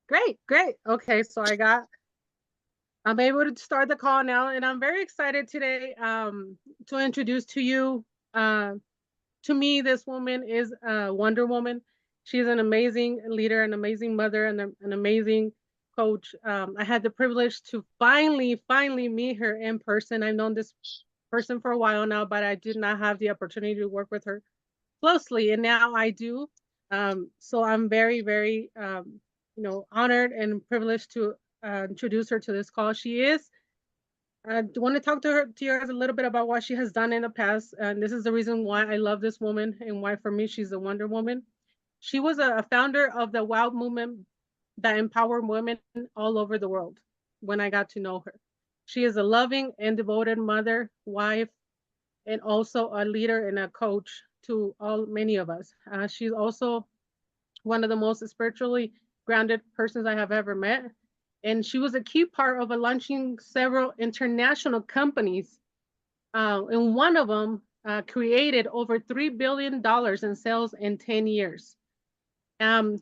Great, great. Okay, so I'm able to start the call now, and I'm very excited today to introduce to you. Uh, to me, this woman is Wonder Woman. She's an amazing leader, an amazing mother, and an amazing coach. I had the privilege to finally meet her in person. I've known this person for a while now, but I did not have the opportunity to work with her closely, and now I do. So I'm very, honored and privileged to introduce her to this call. She is. I want to talk to you guys a little bit about what she has done in the past, and this is the reason why I love this woman and why for me she's a Wonder Woman. She was a founder of the WOW movement that empowered women all over the world. When I got to know her, she is a loving and devoted mother, wife, and also a leader and a coach to all many of us. She's also one of the most spiritually grounded persons I have ever met. And she was a key part of launching several international companies. And one of them created over $3 billion in sales in 10 years.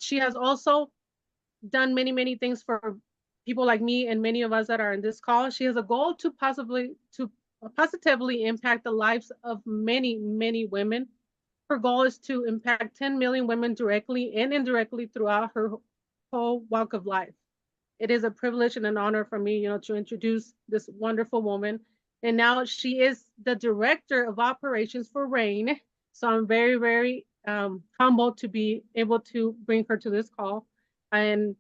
She has also done many things for people like me and many of us that are in this call. She has a goal to positively impact the lives of many women. Her goal is to impact 10 million women directly and indirectly throughout her whole walk of life. It is a privilege and an honor for me, to introduce this wonderful woman. And now she is the director of operations for REIN. So I'm very humbled to be able to bring her to this call. And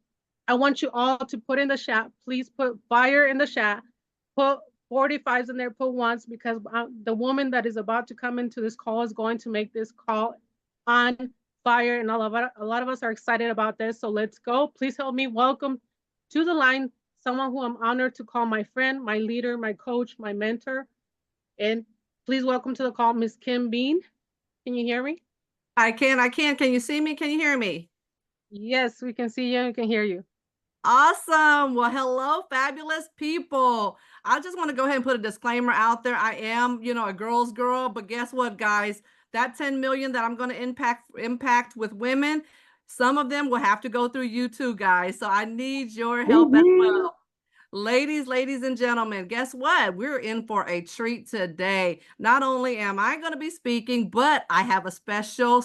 I want you all to put in the chat. Please put fire in the chat. Put 45s in there, put ones, because the woman that is about to come into this call is going to make this call on fire. And a lot of us are excited about this. So let's go. Please help me welcome to the line someone who I'm honored to call my friend, my leader, my coach, my mentor. And please welcome to the call, Miss Kim Bean. Can you hear me? I can. Can you see me? Can you hear me? Yes, we can see you and can hear you. Awesome. Well, hello, fabulous people. I just want to go ahead and put a disclaimer out there. I am, a girl's girl, but guess what, guys? That 10 million that I'm going to impact with women, some of them will have to go through you too, guys. So I need your help as well. Ladies and gentlemen, guess what? We're in for a treat today. Not only am I going to be speaking, but I have a special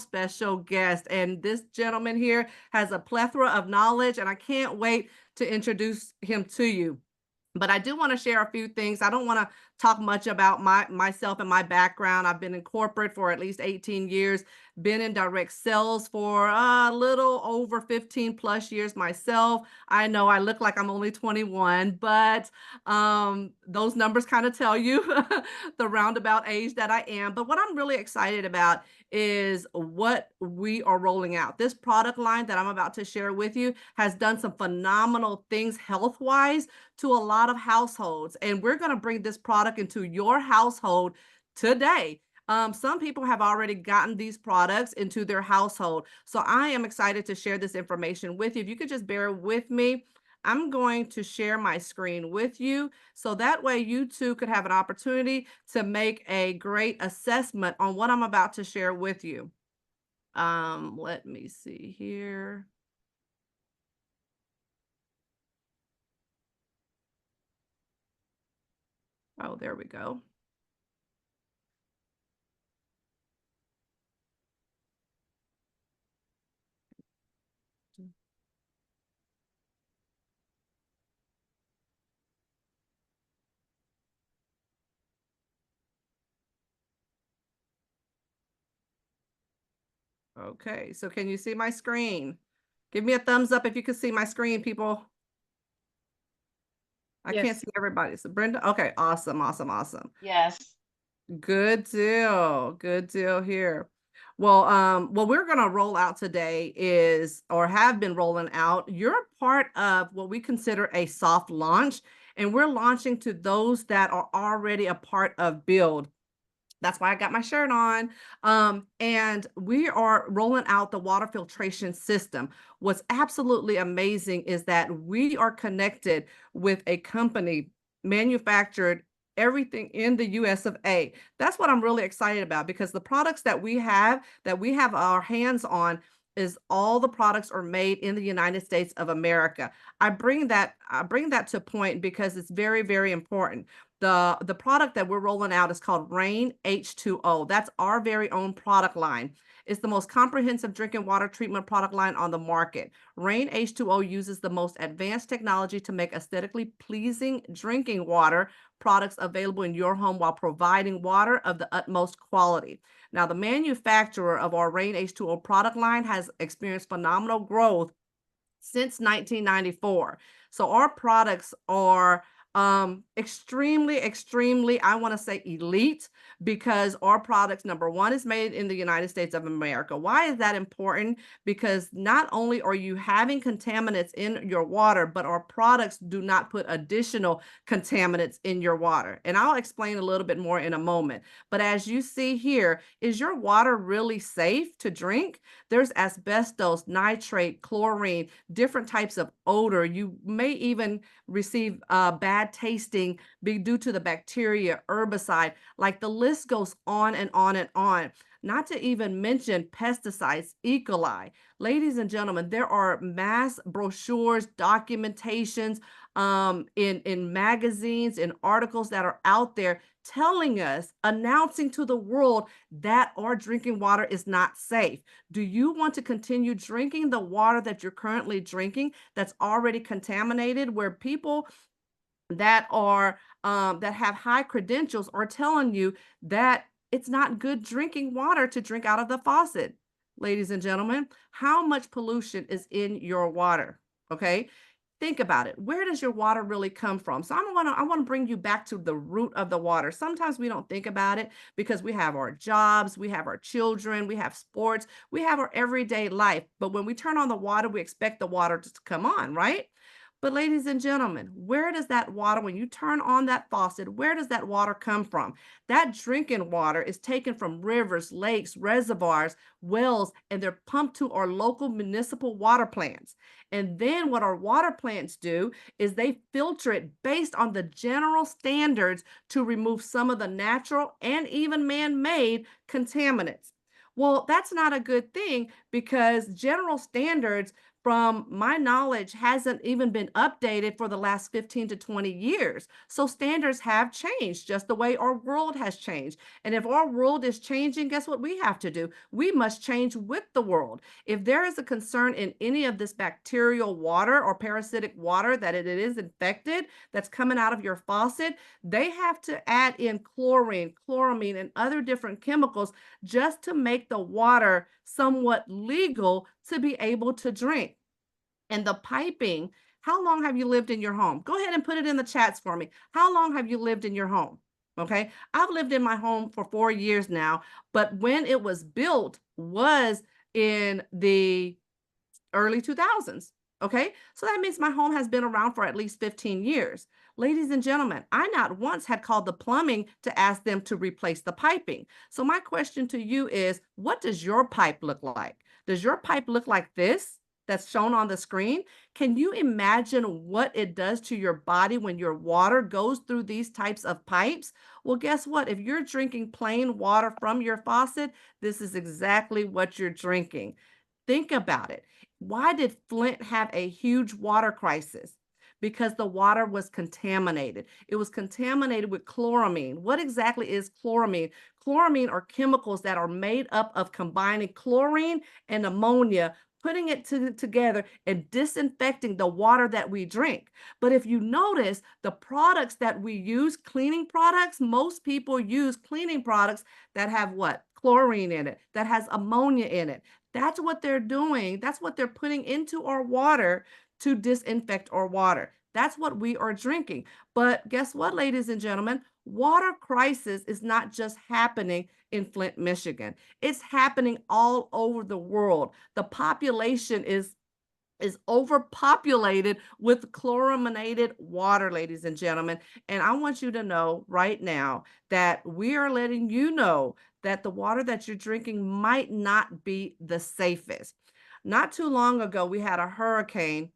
guest. And this gentleman here has a plethora of knowledge, and I can't wait to introduce him to you. But I do want to share a few things. I don't want to talk much about myself and my background. I've been in corporate for at least 18 years, been in direct sales for a little over 15 plus years myself. I know I look like I'm only 21, but those numbers kind of tell you the roundabout age that I am. But what I'm really excited about is what we are rolling out. This product line that I'm about to share with you has done some phenomenal things health-wise to a lot of households. And we're going to bring this product into your household today. Some people have already gotten these products into their household. So I am excited to share this information with you. If you could just bear with me, I'm going to share my screen with you so that way you too could have an opportunity to make a great assessment on what I'm about to share with you. Let me see here. Oh, there we go. Okay, so can you see my screen? Give me a thumbs up if you can see my screen, people. I can't Yes. see everybody. So Brenda, okay, awesome. Yes. Good deal here. Well, what we're gonna roll out today is, or have been rolling out, you're part of what we consider a soft launch, and we're launching to those that are already a part of Build. That's why I got my shirt on. And we are rolling out the water filtration system. What's absolutely amazing is that we are connected with a company manufactured everything in the US of A. That's what I'm really excited about, because the products that we have our hands on, is all the products are made in the United States of America. I bring that to point because it's very, very important. The product that we're rolling out is called REIN H2O. That's our very own product line. It's the most comprehensive drinking water treatment product line on the market. REIN H2O uses the most advanced technology to make aesthetically pleasing drinking water products available in your home while providing water of the utmost quality. Now, the manufacturer of our REIN H2O product line has experienced phenomenal growth since 1994. So our products are extremely, I want to say elite, because our products, number one, is made in the United States of America. Why is that important? Because not only are you having contaminants in your water, but our products do not put additional contaminants in your water. And I'll explain a little bit more in a moment. But as you see here, is your water really safe to drink? There's asbestos, nitrate, chlorine, different types of odor. You may even receive bad tasting due to the bacteria, herbicide, like the list goes on and on and on. Not to even mention pesticides, E. coli. Ladies and gentlemen, there are mass brochures, documentations in magazines, in articles that are out there telling us, announcing to the world that our drinking water is not safe. Do you want to continue drinking the water that you're currently drinking that's already contaminated, where people that are that have high credentials are telling you that it's not good drinking water to drink out of the faucet? Ladies and gentlemen, how much pollution is in your water? Okay, think about it. Where does your water really come from? So I want to bring you back to the root of the water. Sometimes we don't think about it because we have our jobs, we have our children, we have sports, we have our everyday life. But when we turn on the water, we expect the water to come on, right? But ladies and gentlemen, where does that water, when you turn on that faucet, where does that water come from? That drinking water is taken from rivers, lakes, reservoirs, wells, and they're pumped to our local municipal water plants. And then what our water plants do is they filter it based on the general standards to remove some of the natural and even man-made contaminants. Well, that's not a good thing, because general standards, from my knowledge, hasn't even been updated for the last 15 to 20 years. So standards have changed just the way our world has changed. And if our world is changing, guess what we have to do? We must change with the world. If there is a concern in any of this bacterial water or parasitic water that it is infected, that's coming out of your faucet, they have to add in chlorine, chloramine, and other different chemicals just to make the water somewhat legal to be able to drink. And the piping, how long have you lived in your home? Go ahead and put it in the chats for me. How long have you lived in your home? Okay. I've lived in my home for 4 years now, but when it was built was in the early 2000s. Okay. So that means my home has been around for at least 15 years. Ladies and gentlemen, I not once had called the plumbing to ask them to replace the piping. So my question to you is, what does your pipe look like? Does your pipe look like this that's shown on the screen? Can you imagine what it does to your body when your water goes through these types of pipes? Well, guess what? If you're drinking plain water from your faucet, this is exactly what you're drinking. Think about it. Why did Flint have a huge water crisis? Because the water was contaminated. It was contaminated with chloramine. What exactly is chloramine? Chloramine are chemicals that are made up of combining chlorine and ammonia, putting it together and disinfecting the water that we drink. But if you notice, the products that we use, cleaning products, most people use cleaning products that have what? Chlorine in it, that has ammonia in it. That's what they're doing. That's what they're putting into our water to disinfect our water. That's what we are drinking. But guess what, ladies and gentlemen? Water crisis is not just happening in Flint, Michigan. It's happening all over the world. The population is overpopulated with chlorinated water, ladies and gentlemen. And I want you to know right now that we are letting you know that the water that you're drinking might not be the safest. Not too long ago, we had a hurricane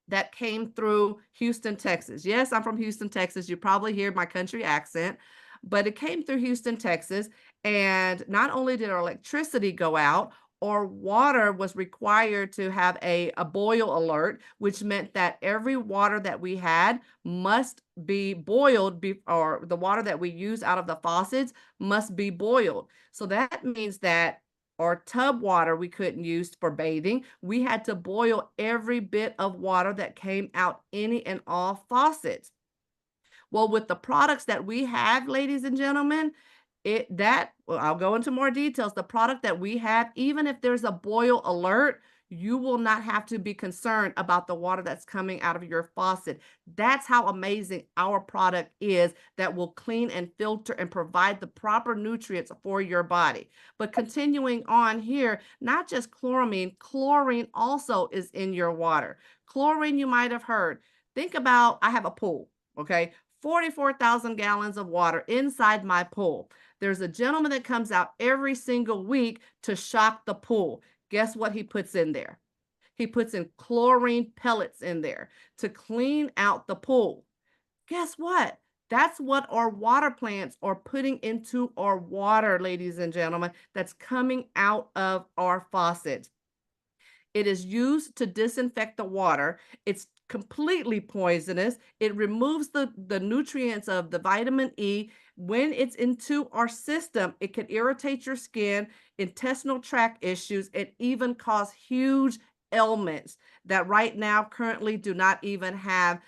that came through Houston, Texas. Yes, I'm from Houston, Texas. You probably hear my country accent, but it came through Houston, Texas. And not only did our electricity go out, Our water was required to have a boil alert, which meant that every water that we had must be boiled, or the water that we use out of the faucets must be boiled. So that means that our tub water we couldn't use for bathing. We had to boil every bit of water that came out any and all faucets. Well, with the products that we have, ladies and gentlemen, well, I'll go into more details. The product that we have, even if there's a boil alert, you will not have to be concerned about the water that's coming out of your faucet. That's how amazing our product is, that will clean and filter and provide the proper nutrients for your body. But continuing on here, not just chloramine, chlorine also is in your water. Chlorine, you might have heard. Think about, I have a pool, okay? 44,000 gallons of water inside my pool. There's a gentleman that comes out every single week to shock the pool. Guess what he puts in there? He puts in chlorine pellets in there to clean out the pool. Guess what? That's what our water plants are putting into our water, ladies and gentlemen, that's coming out of our faucets. It is used to disinfect the water. It's completely poisonous. It removes the nutrients of the vitamin E. When it's into our system, it can irritate your skin, intestinal tract issues, and even cause huge ailments that right now currently do not even have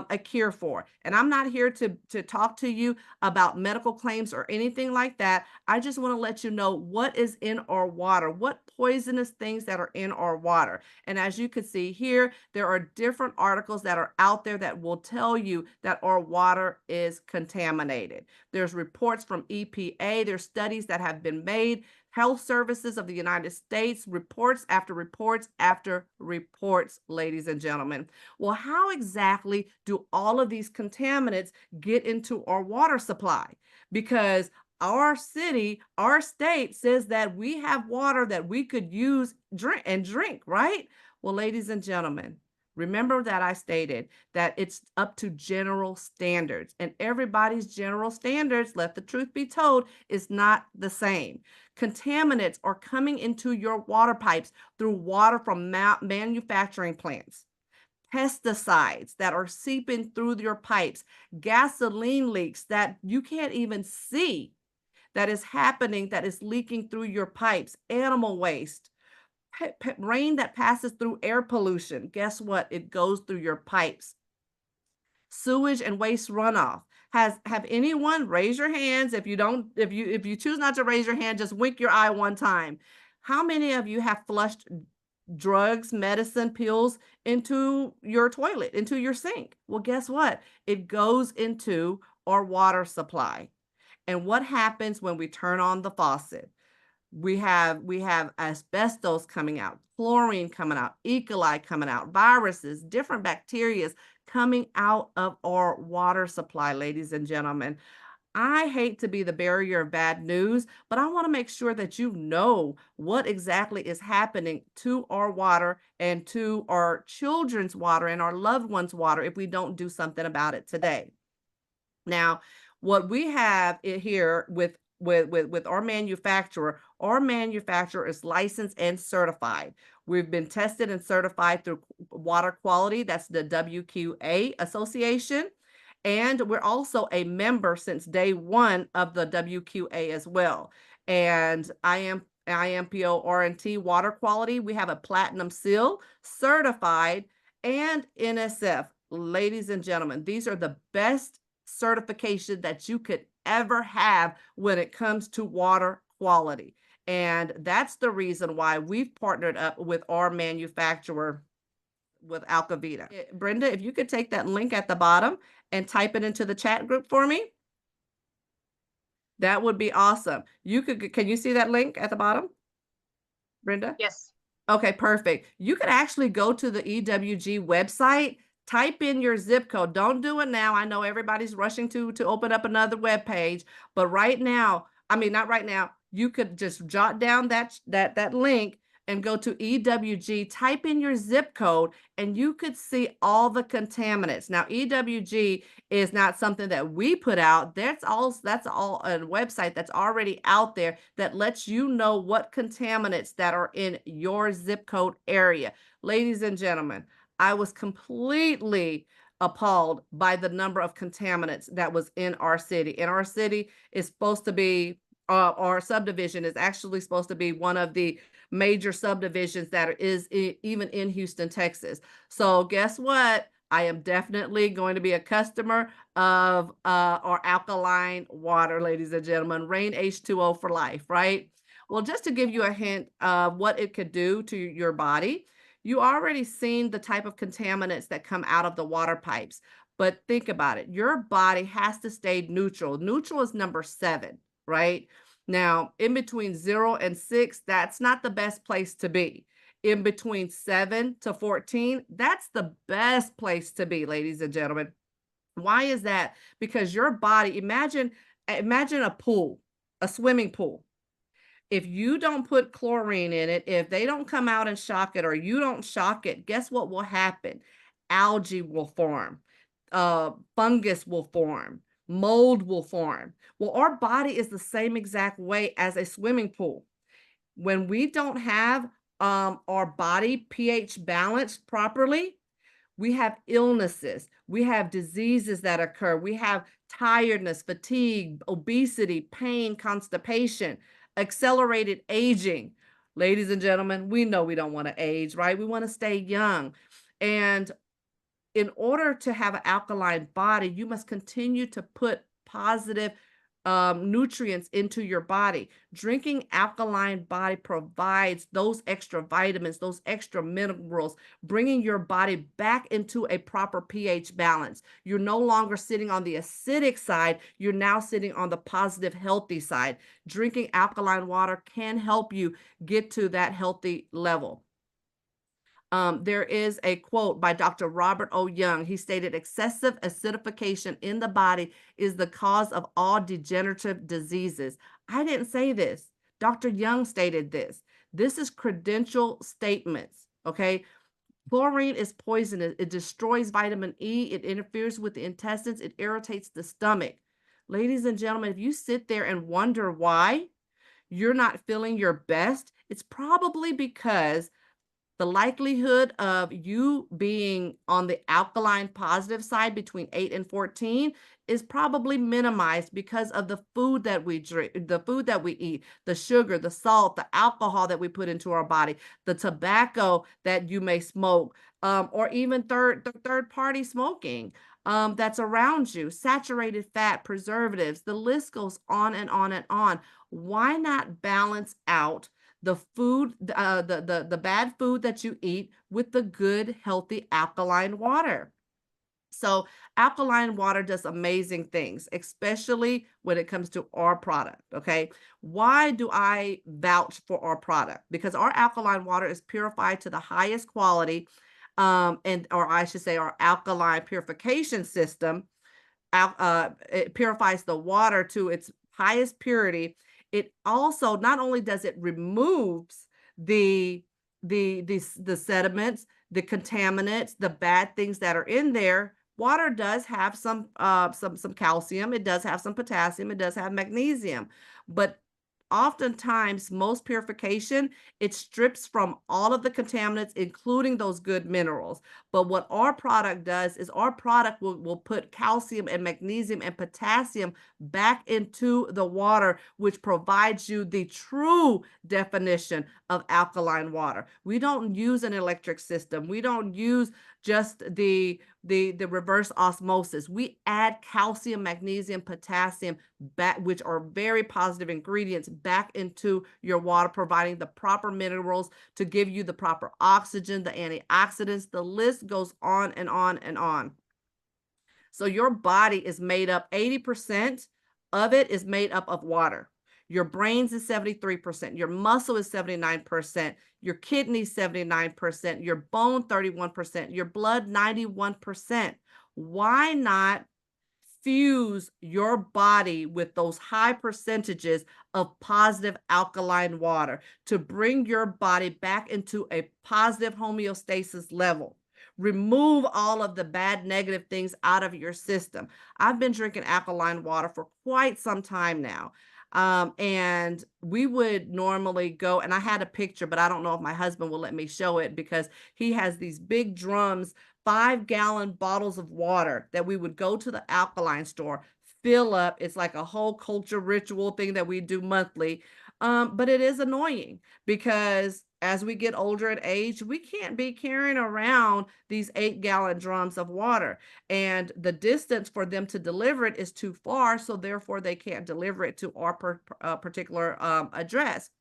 a cure for. And I'm not here to talk to you about medical claims or anything like that. I just want to let you know what is in our water, what poisonous things that are in our water. And as you can see here, there are different articles that are out there that will tell you that our water is contaminated. There's reports from EPA, there's studies that have been made, Health Services of the United States, reports after reports after reports, ladies and gentlemen. Well, how exactly do all of these contaminants get into our water supply? Because our city, our state says that we have water that we could use drink, right? Well, ladies and gentlemen, remember that I stated that it's up to general standards, and everybody's general standards, let the truth be told, is not the same. Contaminants are coming into your water pipes through water from manufacturing plants, pesticides that are seeping through your pipes, gasoline leaks that you can't even see that is happening, that is leaking through your pipes, animal waste, rain that passes through air pollution. Guess what? It goes through your pipes. Sewage and waste runoff. Have anyone, raise your hands? If you choose not to raise your hand, just wink your eye one time. How many of you have flushed drugs, medicine, pills into your toilet, into your sink? Well, guess what? It goes into our water supply. And what happens when we turn on the faucet? We have asbestos coming out, chlorine coming out, E. coli coming out, viruses, different bacteria coming out of our water supply, ladies and gentlemen. I hate to be the bearer of bad news, but I want to make sure that you know what exactly is happening to our water and to our children's water and our loved ones' water if we don't do something about it today. Now, what we have here with our manufacturer is licensed and certified. We've been tested and certified through water quality. That's the WQA Association. And we're also a member since day one of the WQA as well. And IMPO R&T water quality, we have a platinum seal, certified, and NSF. Ladies and gentlemen, these are the best certification that you could ever have when it comes to water quality. And that's the reason why we've partnered up with our manufacturer, with Alcavita. Brenda, if you could take that link at the bottom and type it into the chat group for me, that would be awesome. Can you see that link at the bottom, Brenda? Yes. Okay, perfect. You could actually go to the EWG website, type in your zip code. Don't do it now. I know everybody's rushing to open up another web page, but right now, I mean, not right now, you could just jot down that link and go to EWG, type in your zip code, and you could see all the contaminants. Now, EWG is not something that we put out. That's all a website that's already out there that lets you know what contaminants that are in your zip code area. Ladies and gentlemen, I was completely appalled by the number of contaminants that was in our city. And our city is supposed to be, our subdivision is actually supposed to be one of the major subdivisions that is even in Houston, Texas. So guess what? I am definitely going to be a customer of our alkaline water, ladies and gentlemen. REIN H2O for life, right? Well, just to give you a hint of what it could do to your body, you already seen the type of contaminants that come out of the water pipes. But think about it. Your body has to stay neutral. Neutral is number 7, right? Now, in between 0 and 6, that's not the best place to be. In between 7 to 14, that's the best place to be, ladies and gentlemen. Why is that? Because your body, imagine a pool, a swimming pool. If you don't put chlorine in it, if they don't come out and shock it, or you don't shock it, guess what will happen? Algae will form, fungus will form, mold will form. Well, our body is the same exact way as a swimming pool. When we don't have our body pH balanced properly, we have illnesses, we have diseases that occur, we have tiredness, fatigue, obesity, pain, constipation, accelerated aging. Ladies and gentlemen, we know we don't want to age, right? We want to stay young. And in order to have an alkaline body, you must continue to put positive nutrients into your body. Drinking alkaline body provides those extra vitamins, those extra minerals, bringing your body back into a proper pH balance. You're no longer sitting on the acidic side. You're now sitting on the positive, healthy side. Drinking alkaline water can help you get to that healthy level. There is a quote by Dr. Robert O. Young. He stated, excessive acidification in the body is the cause of all degenerative diseases. I didn't say this. Dr. Young stated this. This is credential statements, okay? Chlorine is poisonous. It destroys vitamin E. It interferes with the intestines. It irritates the stomach. Ladies and gentlemen, if you sit there and wonder why you're not feeling your best, it's probably because the likelihood of you being on the alkaline positive side between 8 and 14 is probably minimized because of the food that we drink, the food that we eat, the sugar, the salt, the alcohol that we put into our body, the tobacco that you may smoke, or even third party smoking that's around you, saturated fat, preservatives, the list goes on and on and on. Why not balance out the food, the bad food that you eat with the good, healthy alkaline water? So alkaline water does amazing things, especially when it comes to our product, okay? Why do I vouch for our product? Because our alkaline water is purified to the highest quality, or I should say our alkaline purification system, it purifies the water to its highest purity. It also, not only does it removes the sediments, the contaminants, the bad things that are in there. Water does have some calcium, it does have some potassium, it does have magnesium, but oftentimes most purification, it strips from all of the contaminants, including those good minerals. But what our product does is our product will put calcium and magnesium and potassium back into the water, which provides you the true definition of alkaline water. We don't use an electric system. We don't use just the reverse osmosis. We add calcium, magnesium, potassium back, which are very positive ingredients, back into your water, providing the proper minerals to give you the proper oxygen, the antioxidants. The list goes on and on and on. So your body is made up, 80% of it is made up of water. Your brains is 73%, your muscle is 79%, your kidneys 79%, your bone 31%, your blood 91%. Why not infuse your body with those high percentages of positive alkaline water to bring your body back into a positive homeostasis level. Remove all of the bad negative things out of your system. I've been drinking alkaline water for quite some time now. And we would normally go, and I had a picture, but I don't know if my husband will let me show it because he has these big drums, 5-gallon bottles of water that we would go to the alkaline store, fill up. It's like a whole culture ritual thing that we do monthly. But it is annoying because as we get older in age, we can't be carrying around these 8-gallon drums of water. And the distance for them to deliver it is too far. So therefore, they can't deliver it to our particular address.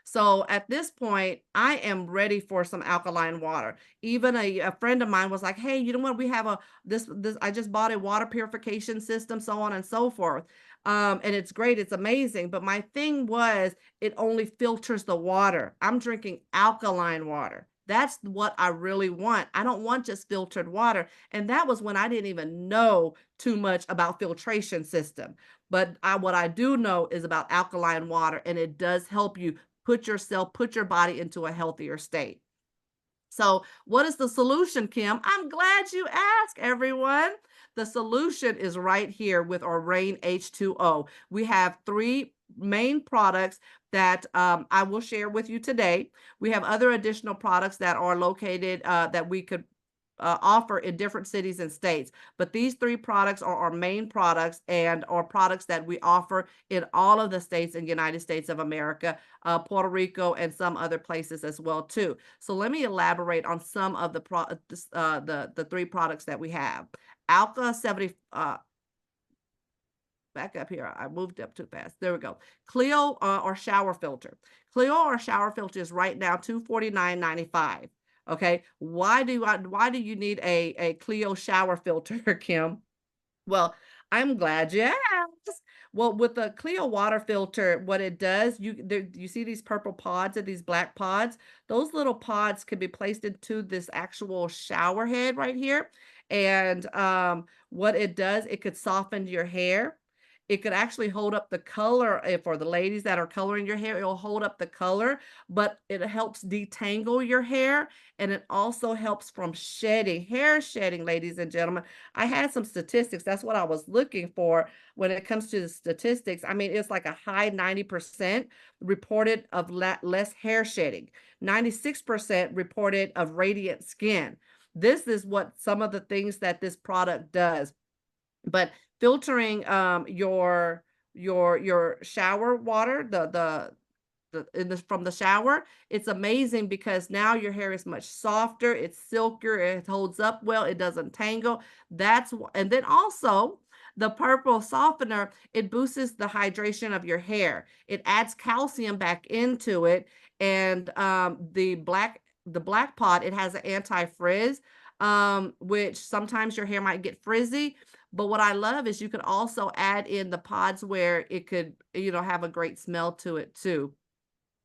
So at this point, I am ready for some alkaline water. Even a friend of mine was like, "Hey, you know what? We have this. I just bought a water purification system, so on and so forth. And it's great. It's amazing. But my thing was, it only filters the water. I'm drinking alkaline water. That's what I really want. I don't want just filtered water. And that was when I didn't even know too much about filtration system. But what I do know is about alkaline water, and it does help you put your body into a healthier state. So, what is the solution, Kim? I'm glad you asked, everyone. The solution is right here with our REIN H2O. We have three main products that I will share with you today. We have other additional products that are located that we could offer in different cities and states. But these three products are our main products and are products that we offer in all of the states in the United States of America, Puerto Rico, and some other places as well too. So let me elaborate on some of the three products that we have. Alka 70. Back up here. I moved up too fast. There we go. Clio or shower filter. Clio or shower filter is right now $249.95. Okay. Why do you need a Clio shower filter, Kim? Well, I'm glad you asked. Well, with the Clio water filter, what it does, you see these purple pods and these black pods. Those little pods can be placed into this actual shower head right here. And what it does, it could soften your hair. It could actually hold up the color for the ladies that are coloring your hair. It'll hold up the color, but it helps detangle your hair, and it also helps from shedding, hair shedding, ladies and gentlemen. I had some statistics. That's what I was looking for when it comes to the statistics. I mean, it's like a high 90% reported of less hair shedding, 96% reported of radiant skin. This is what some of the things that this product does. But filtering your shower water, from the shower, it's amazing because now your hair is much softer, it's silkier, it holds up well, it doesn't tangle. And then also the purple softener, it boosts the hydration of your hair. It adds calcium back into it. And the black pod, it has an anti-frizz, which sometimes your hair might get frizzy. But what I love is you could also add in the pods where it could, have a great smell to it too.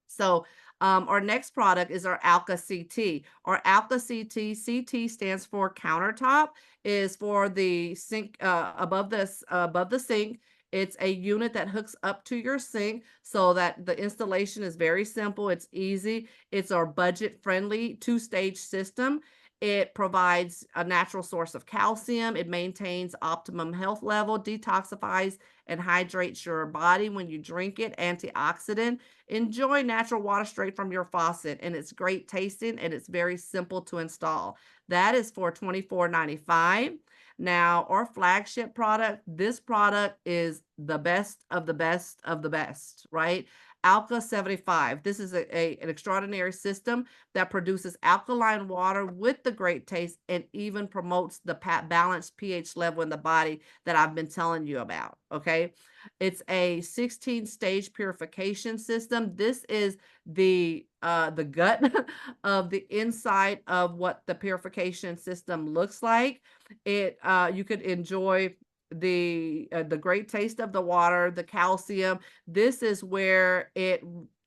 So our next product is our Alka CT. Our Alka CT stands for countertop, is for the sink above the sink. It's a unit that hooks up to your sink so that the installation is very simple. It's easy. It's our budget friendly two-stage system. It provides a natural source of calcium. It maintains optimum health level, detoxifies and hydrates your body when you drink it, antioxidant. Enjoy natural water straight from your faucet, and it's great tasting and it's very simple to install. That is for $24.95. Now, our flagship product, this product is the best of the best of the best, right? Alka 75. This is an extraordinary system that produces alkaline water with the great taste and even promotes the balanced pH level in the body that I've been telling you about. Okay. It's a 16-stage purification system. This is the gut of the inside of what the purification system looks like. You could enjoy the great taste of the water, the calcium. This is where it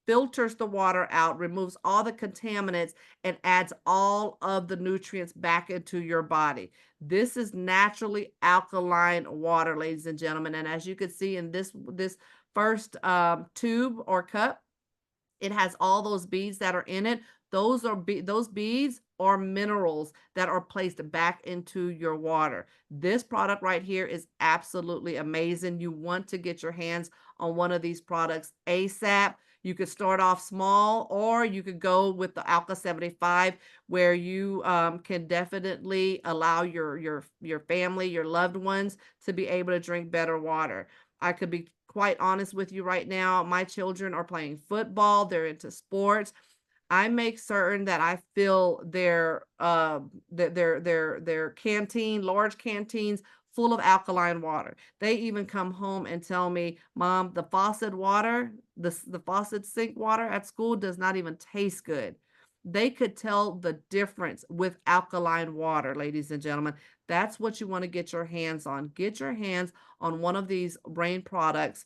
filters the water out, removes all the contaminants, and adds all of the nutrients back into your body. This is naturally alkaline water, ladies and gentlemen. And as you can see in this first tube or cup, it has all those beads that are in it. Those beads are minerals that are placed back into your water. This product right here is absolutely amazing. You want to get your hands on one of these products ASAP. You could start off small, or you could go with the Alka 75, where you can definitely allow your family, your loved ones, to be able to drink better water. I could be quite honest with you right now. My children are playing football, they're into sports. I make certain that I fill their canteen, large canteens, full of alkaline water. They even come home and tell me, "Mom, the faucet water, the faucet sink water at school does not even taste good." They could tell the difference with alkaline water, ladies and gentlemen. That's what you want to get your hands on. Get your hands on one of these REIN products.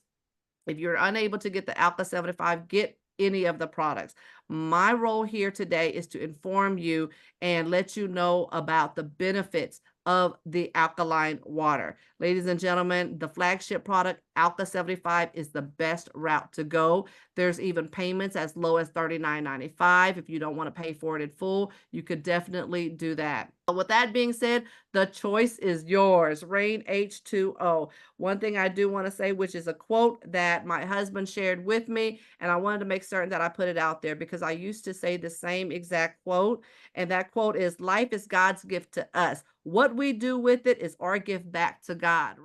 If you're unable to get the Alka 75, get any of the products. My role here today is to inform you and let you know about the benefits of the alkaline water. Ladies and gentlemen, the flagship product, Alka 75, is the best route to go. There's even payments as low as $39.95. If you don't want to pay for it in full, you could definitely do that. With that being said, the choice is yours. REIN H2O. One thing I do want to say, which is a quote that my husband shared with me, and I wanted to make certain that I put it out there because I used to say the same exact quote. And that quote is, "Life is God's gift to us. What we do with it is our gift back to God."